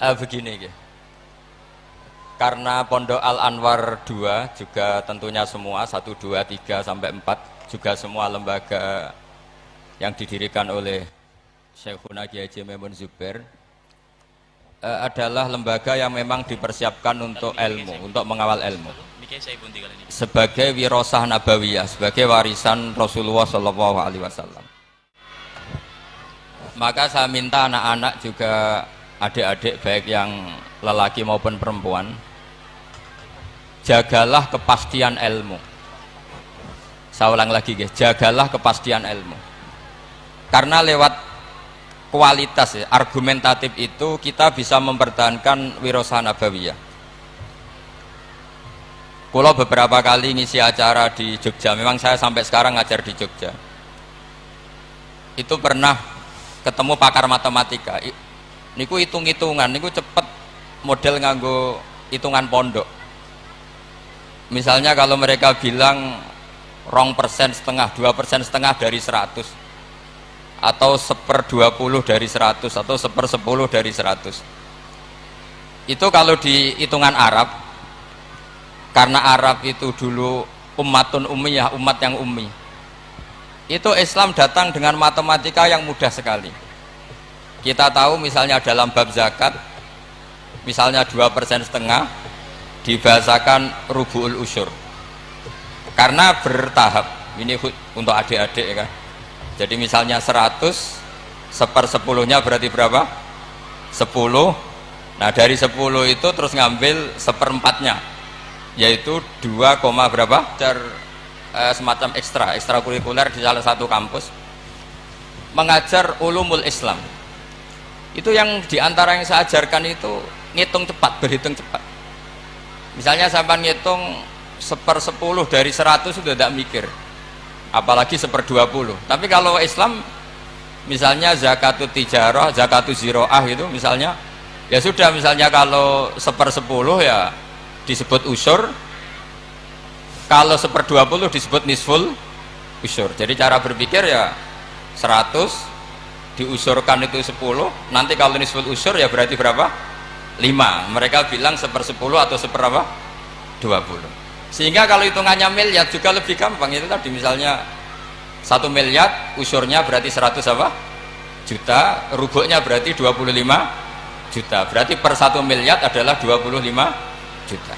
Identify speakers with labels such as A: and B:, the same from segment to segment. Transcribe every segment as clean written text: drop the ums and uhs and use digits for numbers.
A: Begini gitu. Karena Pondok Al Anwar 2 juga tentunya semua 1, 2, 3 sampai 4 juga semua lembaga yang didirikan oleh Syekhuna Kiai Haji Maimun Zubair adalah lembaga yang memang dipersiapkan untuk ilmu, untuk mengawal ilmu sebagai wirasah nabawiyah, sebagai warisan Rasulullah SAW. Maka saya minta anak-anak juga, adik-adik baik yang lelaki maupun perempuan, jagalah kepastian ilmu. Saya ulang lagi guys, jagalah kepastian ilmu. Karena lewat kualitas ya, argumentatif itu kita bisa mempertahankan wirasah nabawiyah. Kalau beberapa kali ngisi acara di Jogja, memang saya sampai sekarang ngajar di Jogja. Itu pernah ketemu pakar matematika. Niku hitung-hitungan, niku cepet model nganggo hitungan pondok. Misalnya kalau mereka bilang 2,5%, 2,5% dari 100, atau 1/20 dari 100, atau 1/10 dari 100. Itu kalau di hitungan Arab, karena Arab itu dulu ummatun ummiyah, umat yang ummi, itu Islam datang dengan matematika yang mudah sekali. Kita tahu misalnya dalam bab zakat, misalnya 2,5% dibahasakan rubu'ul usyur, karena bertahap. Ini untuk adik-adik ya kan. Jadi misalnya 100, 1/10-nya berarti berapa? 10. Nah dari 10 itu terus ngambil 1/4-nya, yaitu 2, berapa? Semacam ekstrakurikuler di salah satu kampus mengajar ulumul Islam. Itu yang diantara yang saya ajarkan itu ngitung cepat, berhitung cepat. Misalnya sampai ngitung 1/10 dari 100 sudah tidak mikir, apalagi 1/20. Tapi kalau Islam misalnya zakatut tijarah, zakatut ziroah itu misalnya, ya sudah, misalnya kalau 1/10 ya disebut usur, kalau 1/20 disebut nisful usur. Jadi cara berpikir ya 100 diusurkan itu 10, nanti kalau nisful usur ya berarti berapa? 5. Mereka bilang 1/10 atau 1/20. Sehingga kalau hitungannya miliar juga lebih gampang. Itu tadi misalnya 1 miliar usurnya berarti 100 juta, rubuknya berarti 25 juta, berarti per 1 miliar adalah 25 juta.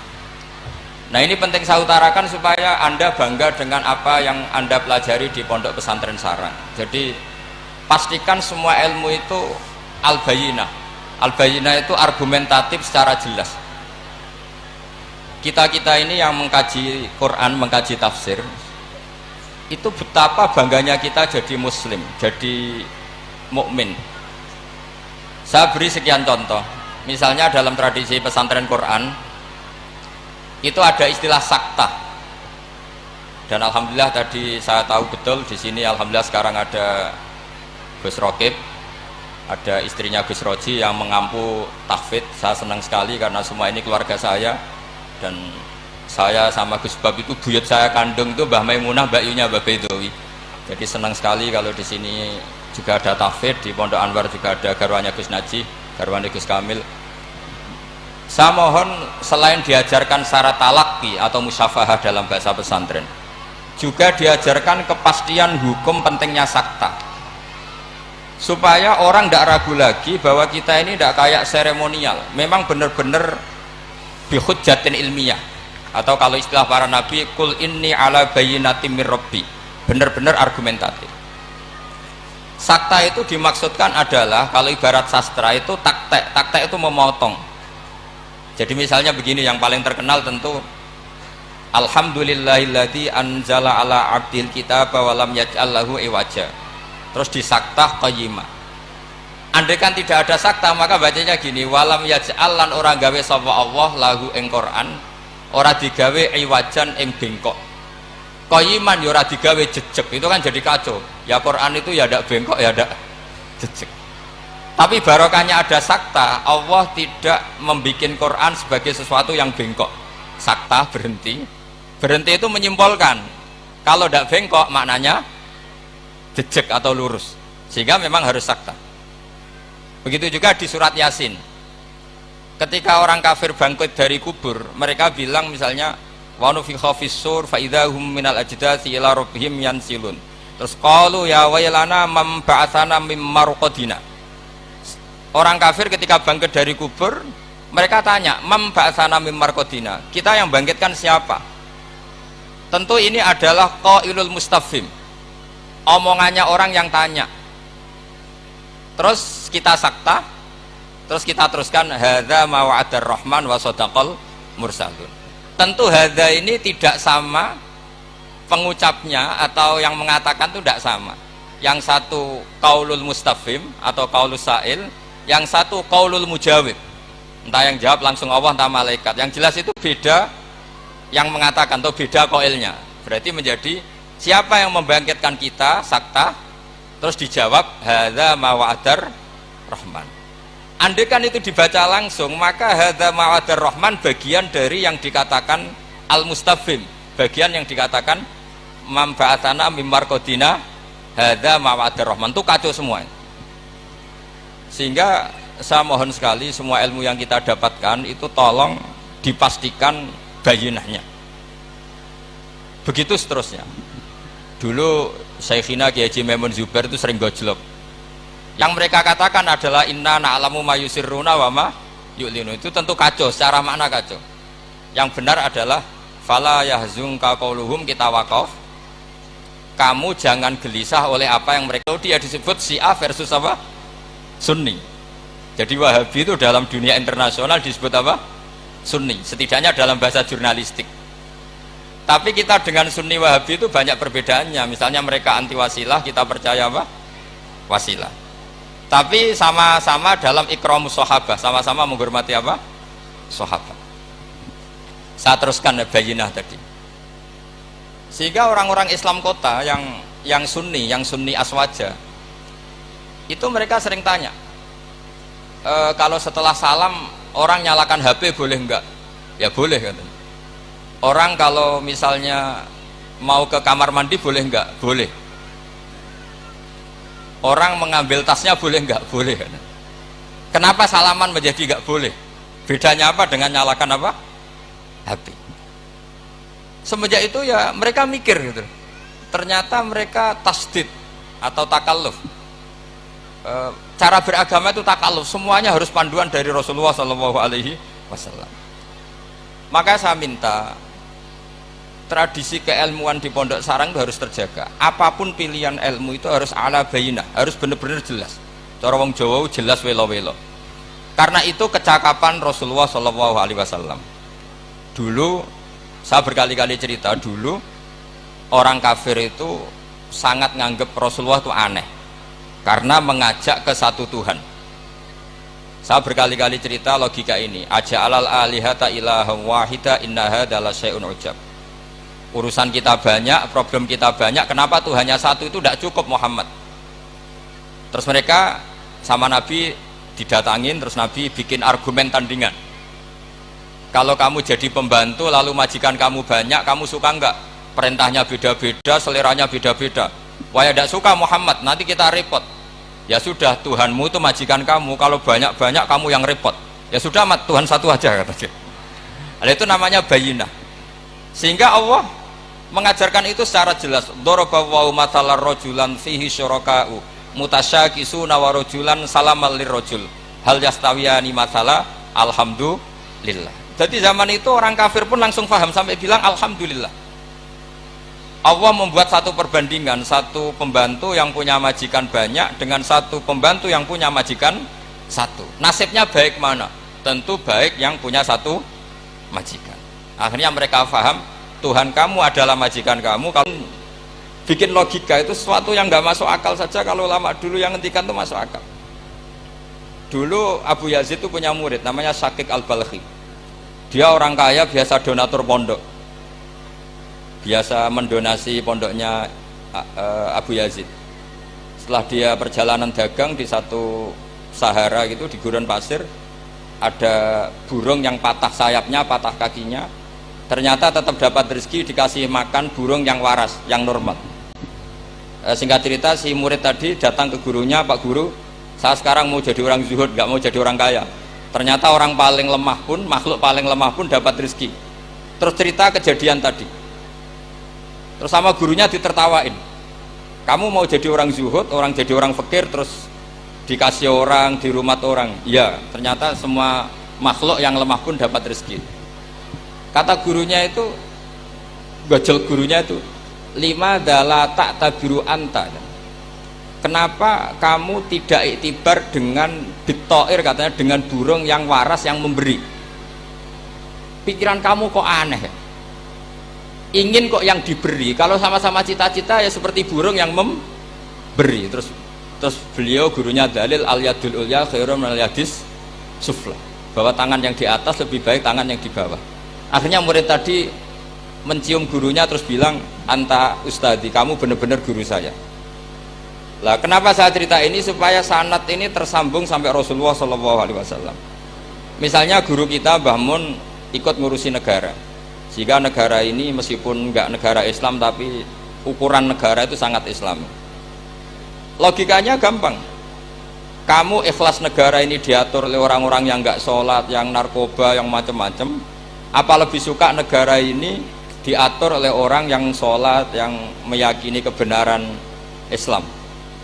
A: Nah ini penting saya utarakan supaya Anda bangga dengan apa yang Anda pelajari di Pondok Pesantren Sarang. Jadi pastikan semua ilmu itu al-bayyinah. Al-bayyinah itu argumentatif secara jelas. Kita ini yang mengkaji Quran, mengkaji tafsir, itu betapa bangganya kita jadi muslim, jadi mukmin. Saya beri sekian contoh. Misalnya dalam tradisi pesantren Quran itu ada istilah sakta. Dan alhamdulillah tadi saya tahu betul di sini, alhamdulillah sekarang ada Gus Rokib, ada istrinya Gus Roji yang mengampu tahfidz. Saya senang sekali karena semua ini keluarga saya. Dan saya sama Gus Bab itu buyut saya kandung itu Mbah Maimunah, Mbak Yunya, Mbah Bedowi. Jadi senang sekali kalau di sini juga ada tahfidz, di Pondok Anwar juga ada garwanya Gus Naji, garwanya Gus Kamil. Saya mohon selain diajarkan syarat talaqi atau musyafahah dalam bahasa pesantren, juga diajarkan kepastian hukum pentingnya sakta, supaya orang tidak ragu lagi bahwa kita ini tidak kayak seremonial, memang benar-benar bihujjatin ilmiah, atau kalau istilah para nabi, kul inni ala bayyinatin mir rabbi, benar-benar argumentatif. Sakta itu dimaksudkan adalah, kalau ibarat sastra itu taktek itu memotong. Jadi misalnya begini, yang paling terkenal tentu alhamdulillahilladzi anzala ala abdil kitaba wa lam yaj'al lahu iwaja, terus disaktah qayyimah. Andai kan tidak ada sakta, maka bacanya gini, walam yaj'al, lan orang gawe sapa Allah lahu ing Quran, ora digawe iwajan ing bengkok, qayyiman ya ora digawe jejeg. Itu kan jadi kacau. Ya Quran itu ya ndak bengkok ya ndak jejeg. Tapi barokahnya ada sakta, Allah tidak membuat Quran sebagai sesuatu yang bengkok. Sakta, berhenti. Berhenti itu menyimpulkan kalau tidak bengkok maknanya jejeg atau lurus, sehingga memang harus sakta. Begitu juga di surat Yasin. Ketika orang kafir bangkit dari kubur, mereka bilang misalnya wa nufikha fis-sur fa idzahum minal ajdathi ila rabbihim yansilun. Terus qalu ya wailana man ba'atsana mim marqadina. Orang kafir ketika bangkit dari kubur, mereka tanya, "Mam ba'atsana mim marqadina?" Kita yang bangkitkan siapa? Tentu ini adalah qailul mustafhim. Omongannya orang yang tanya. Terus kita sakta, terus kita teruskan hadza ma wa'adar rahman wa shadaqal mursalun. Tentu hadza ini tidak sama pengucapnya atau yang mengatakan itu tidak sama. Yang satu qaulul mustafhim atau qaulus sa'il, yang satu qaulul mujawib. Entah yang jawab langsung Allah entah malaikat. Yang jelas itu beda yang mengatakan atau beda qailnya. Berarti menjadi siapa yang membangkitkan kita sakta, terus dijawab hadza ma wa'adar rahman. Andai kan itu dibaca langsung, maka hadza ma wa'adar rahman bagian dari yang dikatakan al mustafhim, bagian yang dikatakan mam ba'atsana mim marqadina hadza ma wa'adar rahman. Itu kacau semua. Sehingga saya mohon sekali semua ilmu yang kita dapatkan itu tolong dipastikan bayinahnya. Begitu seterusnya. Dulu Syekhina Kiai Haji Maimun Zubair itu sering gojlok. Yang mereka katakan adalah inna na'lamu ma yusirruna wa ma yu'linu. Itu tentu kacau, secara makna kacau. Yang benar adalah fala yahzunka qauluhum, kita wakaf. Kamu jangan gelisah oleh apa yang mereka. Dia disebut Syiah versus apa? Sunni. Jadi Wahabi itu dalam dunia internasional disebut apa? Sunni. Setidaknya dalam bahasa jurnalistik. Tapi kita dengan Sunni Wahabi itu banyak perbedaannya. Misalnya mereka anti wasilah, kita percaya apa? Wasilah. Tapi sama-sama dalam ikramus sahabah, sama-sama menghormati apa? Sahabat. Saya teruskan bayinah tadi. Sehingga orang-orang Islam kota yang Sunni Aswaja, itu mereka sering tanya, kalau setelah salam orang nyalakan HP boleh enggak? Ya boleh katanya. Orang kalau misalnya mau ke kamar mandi boleh enggak? Boleh. Orang mengambil tasnya boleh enggak? Boleh. Kenapa salaman menjadi enggak boleh? Bedanya apa dengan nyalakan apa? HP. Semenjak itu ya mereka mikir gitu. Ternyata mereka tasdid atau takalluf. Cara beragama itu takalluf, semuanya harus panduan dari Rasulullah SAW. Maka saya minta tradisi keilmuan di Pondok Sarang itu harus terjaga. Apapun pilihan ilmu itu harus ala bayinah, harus benar-benar jelas. Cara wong Jawa jelas welo-welo. Karena itu kecakapan Rasulullah SAW. Dulu saya berkali-kali cerita, dulu orang kafir itu sangat nganggep Rasulullah itu aneh karena mengajak ke satu Tuhan. Saya berkali-kali cerita logika ini, aja alal alihata ilaha wahida inna hadza la syai'un ujab. Urusan kita banyak, problem kita banyak, kenapa Tuhannya satu itu tidak cukup Muhammad? Terus mereka sama Nabi didatangin, terus Nabi bikin argumen tandingan. Kalau kamu jadi pembantu lalu majikan kamu banyak, kamu suka enggak? Perintahnya beda-beda, seleranya beda-beda. Wah ya tidak suka Muhammad, nanti kita repot. Ya sudah, Tuhanmu itu majikan kamu, kalau banyak-banyak kamu yang repot. Ya sudah, Tuhan satu aja katanya. Itu namanya bayinah. Sehingga Allah mengajarkan itu secara jelas. Daraballahu mathalan rajulan fihi syuraka'u mutasyakisuna wa rajulan salamal lirrajul hal yastawiyani mathala alhamdulillah. Jadi zaman itu orang kafir pun langsung paham sampai bilang alhamdulillah. Allah membuat satu perbandingan, satu pembantu yang punya majikan banyak dengan satu pembantu yang punya majikan satu. Nasibnya baik mana? Tentu baik yang punya satu majikan. Akhirnya mereka paham Tuhan kamu adalah majikan kamu. Kalau bikin logika itu sesuatu yang nggak masuk akal saja, kalau lama dulu yang ngendikan itu masuk akal. Dulu Abu Yazid itu punya murid namanya Syakik Al-Balkhi. Dia orang kaya, biasa donatur pondok, biasa mendonasi pondoknya Abu Yazid. Setelah dia perjalanan dagang di satu Sahara gitu, di gurun pasir, ada burung yang patah sayapnya, patah kakinya. Ternyata tetap dapat rezeki, dikasih makan burung yang waras, yang normal. Singkat cerita, si murid tadi datang ke gurunya, Pak Guru, saya sekarang mau jadi orang zuhud, nggak mau jadi orang kaya. Ternyata orang paling lemah pun, makhluk paling lemah pun dapat rezeki. Terus cerita kejadian tadi. Terus sama gurunya ditertawain. Kamu mau jadi orang zuhud, orang jadi orang fakir, terus dikasih orang, di rumah orang. Ya, ternyata semua makhluk yang lemah pun dapat rezeki. Kata gurunya itu, gojol gurunya itu, lima dala tak tabiru anta. Kenapa kamu tidak iktibar dengan bitoir, katanya dengan burung yang waras yang memberi? Pikiran kamu kok aneh ya? Ingin kok yang diberi. Kalau sama-sama cita-cita ya seperti burung yang memberi. Terus beliau gurunya dalil al yadul ulya khairum al yadis sufla, bahwa tangan yang di atas lebih baik tangan yang di bawah. Akhirnya murid tadi mencium gurunya terus bilang, anta ustadi, kamu benar-benar guru saya. Lah kenapa saya cerita ini? Supaya sanad ini tersambung sampai Rasulullah SAW. Misalnya guru kita Mbah Mun ikut ngurusi negara, sehingga negara ini meskipun enggak negara Islam tapi ukuran negara itu sangat Islam. Logikanya gampang, kamu ikhlas negara ini diatur oleh orang-orang yang enggak sholat, yang narkoba, yang macam-macam, apa lebih suka negara ini diatur oleh orang yang sholat, yang meyakini kebenaran Islam?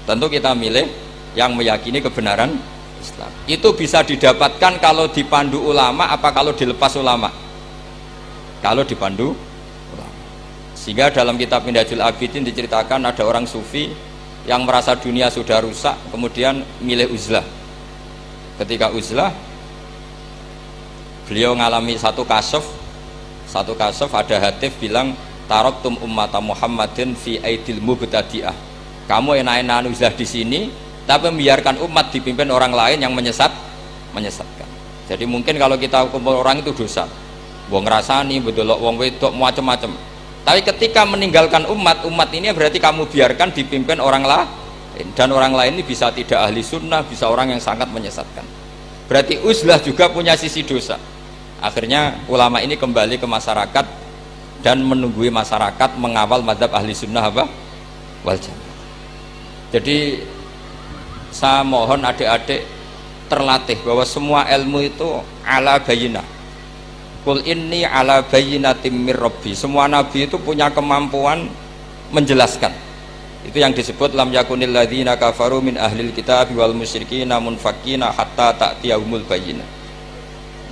A: Tentu kita milih yang meyakini kebenaran Islam. Itu bisa didapatkan kalau dipandu ulama apa kalau dilepas ulama? Kalau dipandu ulama. Sehingga dalam kitab Minhajul Abidin diceritakan ada orang sufi yang merasa dunia sudah rusak, kemudian milih uzlah. Ketika uzlah, beliau mengalami satu kasuf ada hadis bilang, taraktum ummata Muhammadin fi aidil mubtadi'ah. Kamu enak-enakan uzlah di sini, tapi membiarkan umat dipimpin orang lain yang menyesatkan. Jadi mungkin kalau kita kumpul orang itu dosa, wong ngrasani, bedelok wong wedok macam-macam. Tapi ketika meninggalkan umat ini berarti kamu biarkan dipimpin orang lain, dan orang lain ini bisa tidak ahli sunnah, bisa orang yang sangat menyesatkan. Berarti uzlah juga punya sisi dosa. Akhirnya ulama ini kembali ke masyarakat dan menunggui masyarakat mengawal mazhab ahli sunnah wal jamaah. Jadi saya mohon adik-adik terlatih bahwa semua ilmu itu ala bayinah. Qul inni ala bayinatim mir rabbi. Semua nabi itu punya kemampuan menjelaskan. Itu yang disebut lam yakunil ladzina kafaru min ahlil kitab wal musyrikina munfakina hatta ta'tiyahumul bayyinah.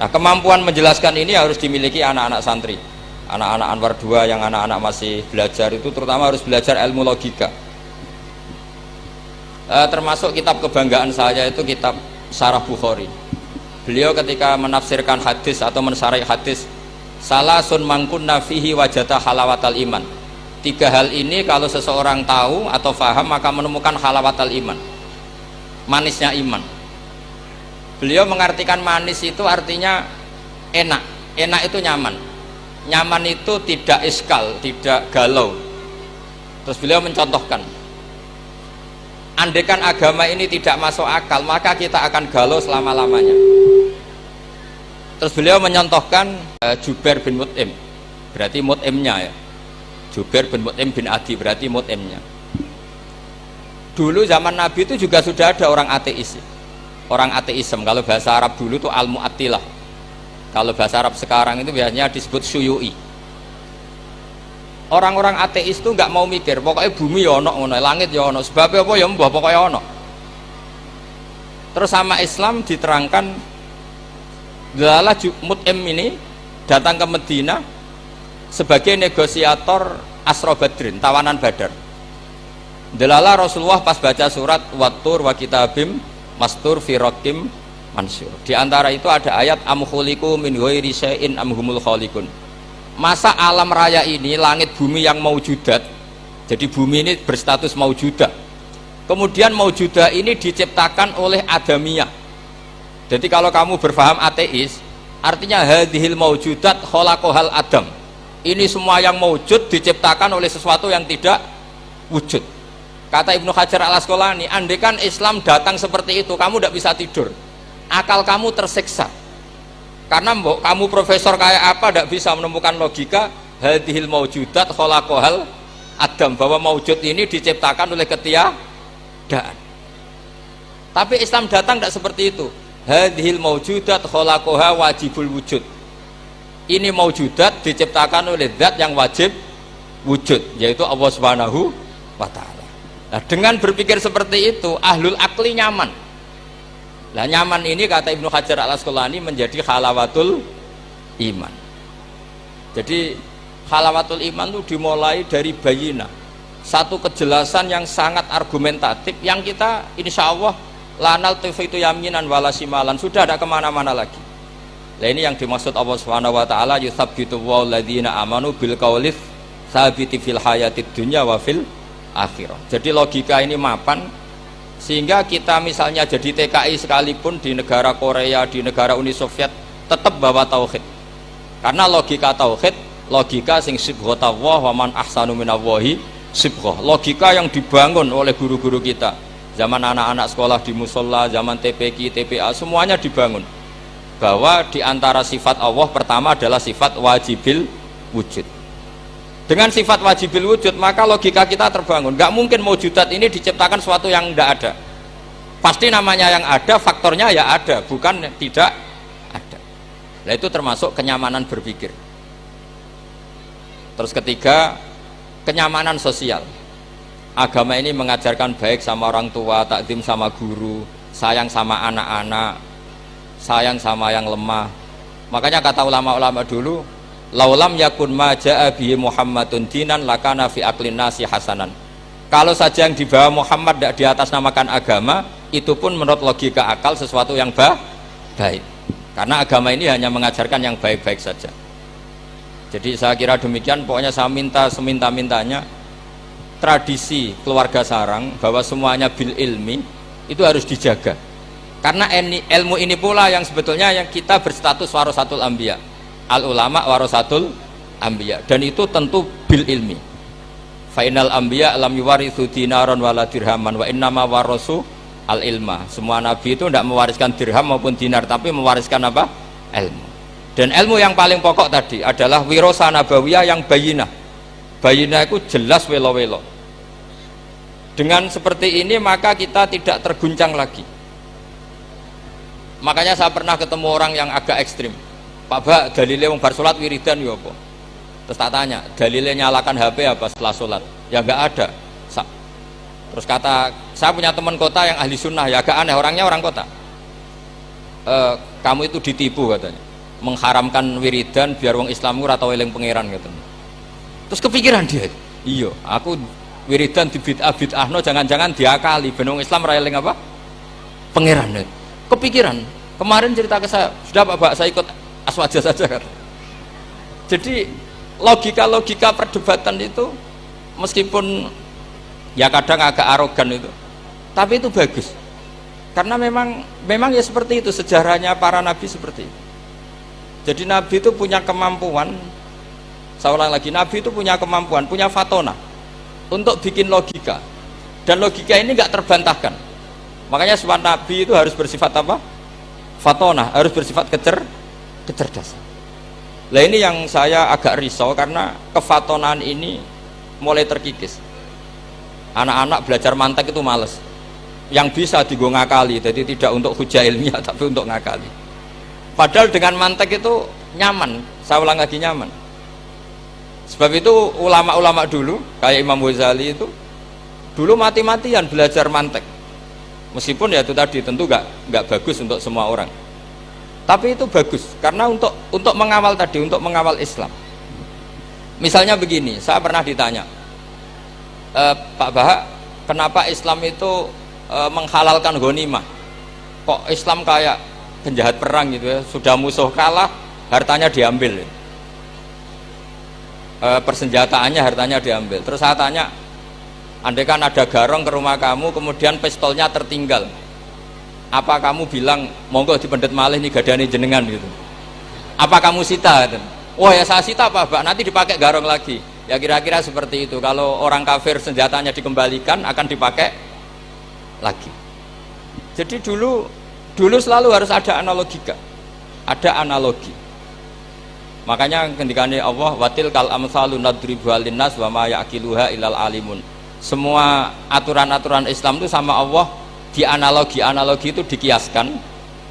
A: Nah, kemampuan menjelaskan ini harus dimiliki anak-anak santri. Anak-anak Anwar 2 yang anak-anak masih belajar itu terutama harus belajar ilmu logika. Termasuk kitab kebanggaan saya itu kitab Syarah Bukhari. Beliau ketika menafsirkan hadis atau mensyarah hadis, salasun mangkunna fihi wajata halawatal iman. 3 hal ini kalau seseorang tahu atau faham maka menemukan halawatal iman, manisnya iman. Beliau mengartikan manis itu artinya enak. Enak itu nyaman. Nyaman itu tidak iskal, tidak galau. Terus beliau mencontohkan, andaikan agama ini tidak masuk akal, maka kita akan galau selama-lamanya. Terus beliau menyontohkan Jubair bin Mut'im, berarti Mut'imnya ya. Jubair bin Mut'im bin Adi, berarti Mut'imnya. Dulu zaman Nabi itu juga sudah ada orang ateis. Orang ateisme, kalau bahasa Arab dulu itu al-mu'attilah. Kalau bahasa Arab sekarang itu biasanya disebut syuyu'i. Orang-orang ateis itu nggak mau mikir, pokoknya bumi ya ono, langit ya ono, sebabnya apa ya mbah, pokoknya ono. Terus sama Islam diterangkan, Dalalah Mut'im ini datang ke Medina sebagai negosiator Asra Badrin, tawanan Badar. Dalalah Rasulullah pas baca surat Wattur wa kitabim mastur fi raqim mansur. Di antara itu ada ayat am khuliqu min ghairi syai'in am humul khaliqun. Masa alam raya ini, langit bumi yang maujudat, jadi bumi ini berstatus maujudah, kemudian maujudah ini diciptakan oleh adamiyah. Jadi kalau kamu berfaham ateis, artinya hadhil maujudat khalaqahal adam, ini semua yang maujud diciptakan oleh sesuatu yang tidak wujud. Kata Ibnu Hajar al Asqalani, andaikan Islam datang seperti itu, kamu tidak bisa tidur, akal kamu tersiksa. Karena kamu profesor kayak apa tidak bisa menemukan logika hadhil maujudat khalaqahal adam, bahwa maujud ini diciptakan oleh ketiadaan. Tapi Islam datang tidak seperti itu. hadhil maujudat khalaqaha wajibul wujud. Ini maujudat diciptakan oleh zat yang wajib wujud, yaitu Allah Subhanahu wa taala. Nah, dengan berpikir seperti itu ahlul akli nyaman. Nah, nyaman ini kata Ibnu Hajar Al-Asqalani menjadi halawatul iman. Jadi halawatul iman itu dimulai dari bayina, satu kejelasan yang sangat argumentatif yang kita insya Allah lanal itu yaminan walasimalan, sudah ada kemana-mana lagi. Nah, ini yang dimaksud Allah Subhanahu wa taala yusabbitu walladzina amanu bil qaulis tsabiti fil hayatid dunya wa fil akhirah. Jadi logika ini mapan sehingga kita misalnya jadi TKI sekalipun di negara Korea, di negara Uni Soviet tetap bawa tauhid. Karena logika tauhid, logika sing sibghatullah wa man ahsanu minallahi sibghah. Logika yang dibangun oleh guru-guru kita. Zaman anak-anak sekolah di musola, zaman TPQ, TPA, semuanya dibangun bahwa di antara sifat Allah pertama adalah sifat wajibil wujud. Dengan sifat wajibil wujud maka logika kita terbangun. Gak mungkin maujudat ini diciptakan sesuatu yang tidak ada. Pasti namanya yang ada, faktornya ya ada, bukan tidak ada. Nah, itu termasuk kenyamanan berpikir. Terus ketiga, kenyamanan sosial. Agama ini mengajarkan baik sama orang tua, takdim sama guru, sayang sama anak-anak, sayang sama yang lemah. Makanya kata ulama-ulama dulu, laulam yakun ma ja'a bihi Muhammadun dinan lakana fi aqlin nasi hasanan. Kalau saja yang dibawa Muhammad tidak di atas namakan agama, itu pun menurut logika akal sesuatu yang baik. Karena agama ini hanya mengajarkan yang baik-baik saja. Jadi saya kira demikian, pokoknya saya minta seminta-mintanya tradisi keluarga sarang bahwa semuanya bil ilmi itu harus dijaga. Karena ilmu ini pula yang sebetulnya yang kita berstatus warasatul anbiya. Al ulama warasatul anbiya, dan itu tentu bil ilmi. Fainal anbiya lam yuwarithu dinaron wala dirhaman wa innama warasu al ilma. Semua nabi itu tidak mewariskan dirham maupun dinar, tapi mewariskan apa? Ilmu. Dan ilmu yang paling pokok tadi adalah wirasa nabawiyah yang bayinah. Bayinah itu jelas welo-welo. Dengan seperti ini maka kita tidak terguncang lagi. Makanya saya pernah ketemu orang yang agak ekstrim. Pak Bak, dalilnya wong bar salat wiridan ya apa? Terus tak tanya, dalilnya nyalakan HP apa setelah salat? Ya enggak ada. Terus kata, saya punya teman kota yang ahli sunnah, ya agak aneh, orangnya orang kota. Kamu itu ditipu katanya, mengharamkan wiridan biar wong Islam ora tau eling pangeran katanya. Terus kepikiran dia, iya, aku wiridan di bid'ah-bid'ahno jangan-jangan diakali ben wong Islam ora eling apa? Pangeran. Kepikiran. Kemarin cerita ke saya, sudah Pak Bak, saya ikut aswaja saja kata. Jadi logika-logika perdebatan itu meskipun ya kadang agak arogan itu, tapi itu bagus. Karena memang ya seperti itu sejarahnya para nabi seperti itu. Jadi nabi itu punya kemampuan, saya ulang lagi, nabi itu punya kemampuan, punya fatona untuk bikin logika. Dan logika ini enggak terbantahkan. Makanya sifat nabi itu harus bersifat apa? Fatona, harus bersifat kecerdasan. Nah ini yang saya agak risau karena kefatonaan ini mulai terkikis. Anak-anak belajar mantek itu males. Yang bisa digo ngakali, jadi tidak untuk hujah ilmiah tapi untuk ngakali. Padahal dengan mantek itu nyaman, saya ulang lagi nyaman. Sebab itu ulama-ulama dulu kayak Imam Ghazali itu dulu mati-matian belajar mantek. Meskipun ya itu tadi tentu nggak bagus untuk semua orang. Tapi itu bagus karena untuk mengawal tadi, untuk mengawal Islam. Misalnya begini, saya pernah ditanya, Pak Bahak, kenapa Islam itu menghalalkan ghanimah? Kok Islam kayak penjahat perang gitu ya, sudah musuh kalah, hartanya diambil. Persenjataannya, hartanya diambil. Terus saya tanya, andai kan ada garong ke rumah kamu, kemudian pistolnya tertinggal, apa kamu bilang monggo dipendet malih nih gadane jenengan gitu? Apa kamu sita? Oh ya saya sita Pak Bak, nanti dipakai garong lagi. Ya kira-kira seperti itu. Kalau orang kafir senjatanya dikembalikan akan dipakai lagi. Jadi dulu selalu harus ada analogika, ada analogi. Makanya ketika Allah watil kal amsalu nadribu linnas wa ma yaqiluha ilal alimun. Semua aturan-aturan Islam itu sama Allah di analogi itu dikiaskan,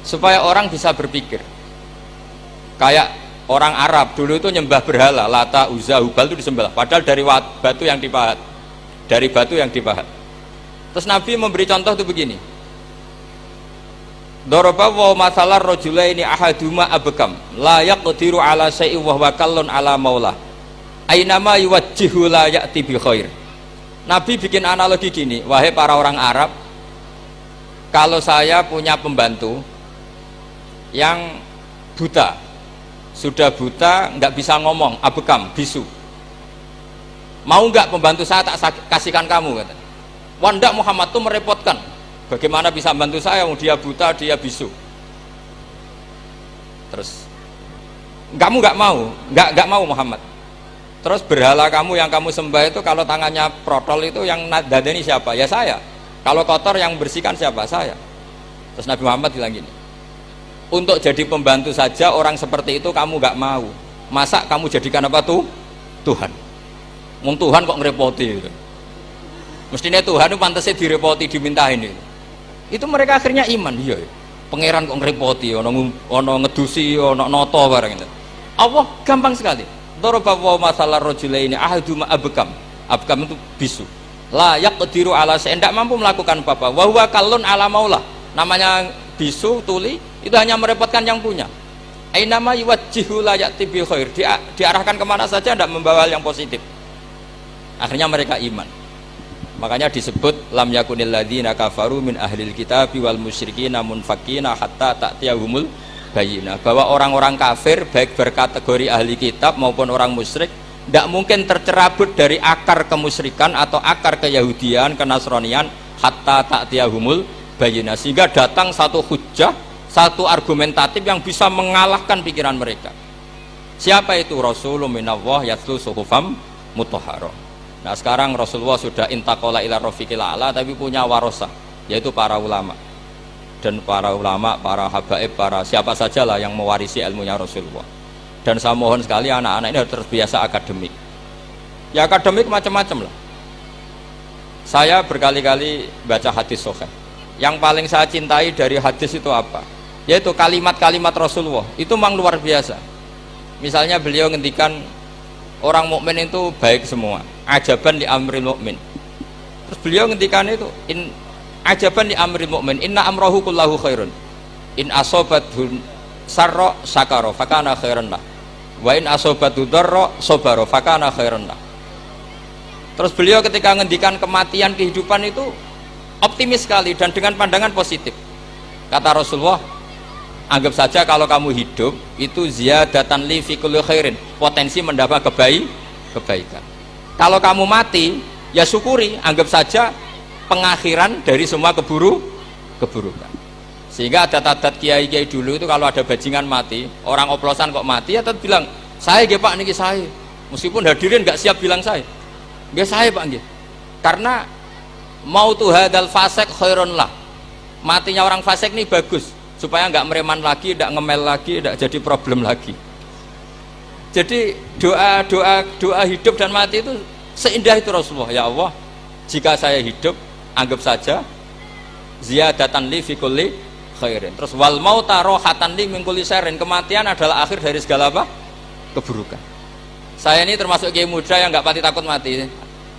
A: supaya orang bisa berpikir. Kayak orang Arab dulu itu nyembah berhala, Lata, Uzza, Hubal itu disembah, padahal dari batu yang dipahat, dari batu yang dipahat. Terus Nabi memberi contoh itu begini, Daraba wa masalar rajulaini ahaduma abkam la yaqdiru ala syai'in wa huwa kallun ala maulah ainama yuwajjihu la ya'ti bi khair. Nabi bikin analogi gini, wahai para orang Arab, kalau saya punya pembantu yang buta, sudah buta, nggak bisa ngomong, abekam, bisu, mau nggak pembantu saya tak kasihkan kamu, kata. Wah ndak, Muhammad tuh merepotkan, bagaimana bisa bantu saya, dia buta, dia bisu. Terus kamu nggak mau Muhammad. Terus berhala kamu yang kamu sembah itu kalau tangannya protol itu yang dadani siapa? Ya saya. Kalau kotor yang bersihkan siapa? Saya. Terus Nabi Muhammad bilang gini, untuk jadi pembantu saja orang seperti itu kamu gak mau, masa kamu jadikan apa tuh? Tuhan. Tuhan kok ngerepoti itu. Mestinya Tuhan itu pantasnya direpoti, dimintain itu. Itu mereka akhirnya iman. Iya, pangeran kok ngerepoti, ono ngedusi, ono noto barang itu. Allah gampang sekali. Daraba wa masalar rajulaini ahaduma abkam. Abkam itu bisu. La yaqdiru ala syai'in, ndak mampu melakukan apa-apa. Wa huwa kallun ala maulah. Namanya bisu, tuli, itu hanya merepotkan yang punya. Ainama yuwajjihu la ya'ti bil khair, diarahkan kemana saja tidak membawa yang positif. Akhirnya mereka iman. Makanya disebut lam yakunil ladzina kafaru min ahlil kitabi wal musyrikina munfakina hatta ta'tiyahumul bayyinah, bahwa orang-orang kafir baik berkategori ahli kitab maupun orang musyrik tidak mungkin tercerabut dari akar kemusyrikan atau akar keyahudian, kenasranian hatta ta'tiyahumul bayyinah, sehingga datang satu hujjah, satu argumentatif yang bisa mengalahkan pikiran mereka. Siapa itu? Rasulun minallah yatlu suhufam mutahharah. Nah sekarang Rasulullah sudah intaqala ila rafiqil a'la, tapi punya warosah, yaitu para ulama. Dan para ulama, para habaib, para siapa sajalah yang mewarisi ilmunya Rasulullah. Dan saya mohon sekali anak-anak ini harus terbiasa akademik. Ya akademik macam-macam lah. Saya berkali-kali baca hadis sahih. Yang paling saya cintai dari hadis itu apa? Yaitu kalimat-kalimat Rasulullah. Itu memang luar biasa. Misalnya beliau ngendikan orang mukmin itu baik semua. Ajaban li amril mukmin. Terus beliau ngendikan itu ajaban li amril mukmin, inna amrahu kullahu khairun. In asobathu sarra sakara fakana khairan lah. Wa in asobathu darra sabara fakana khairan lah. Terus beliau ketika ngendikan kematian, kehidupan itu optimis sekali dan dengan pandangan positif. Kata Rasulullah, anggap saja kalau kamu hidup itu ziyadatan li fi kulli khairin, potensi mendapat kebaikan. Kalau kamu mati, ya syukuri, anggap saja pengakhiran dari semua keburukan. Sehingga ada tadat kiai-kiai dulu itu kalau ada bajingan mati, orang oplosan kok mati, ya tetap bilang, saya nggih Pak niki saya. Meskipun hadirin nggak siap bilang saya. Nggih saya Pak nggih. Karena mautu hadzal fasik khairun lah. Matinya orang fasik ini bagus supaya nggak mereman lagi, nggak ngemel lagi, nggak jadi problem lagi. Jadi doa hidup dan mati itu seindah itu Rasulullah. Ya Allah, jika saya hidup, anggap saja ziyadatan li fi kulli khairin. Terus wal mauta rohatan li min kulli syarrin, kematian adalah akhir dari segala apa? Keburukan. Saya ini termasuk kiai muda yang nggak pati takut mati.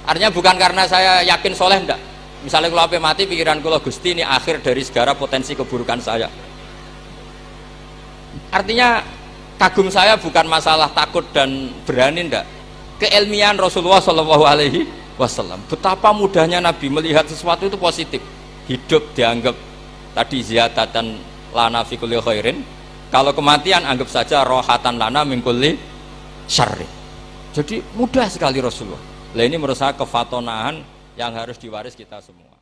A: Artinya bukan karena saya yakin soleh, enggak. Misalnya kalau sampai mati pikiran kula Gusti ini akhir dari segala potensi keburukan saya. Artinya kagum saya bukan masalah takut dan berani, enggak. Keilmian Rasulullah Shallallahu Alaihi Wasallam. Betapa mudahnya Nabi melihat sesuatu itu positif. Hidup dianggap tadi ziyadatan lana fi kulli khairin. Kalau kematian anggap saja rohatan lana min kulli syarrin. Jadi mudah sekali Rasulullah. Nah ini menurut saya kefatonahan yang harus diwaris kita semua.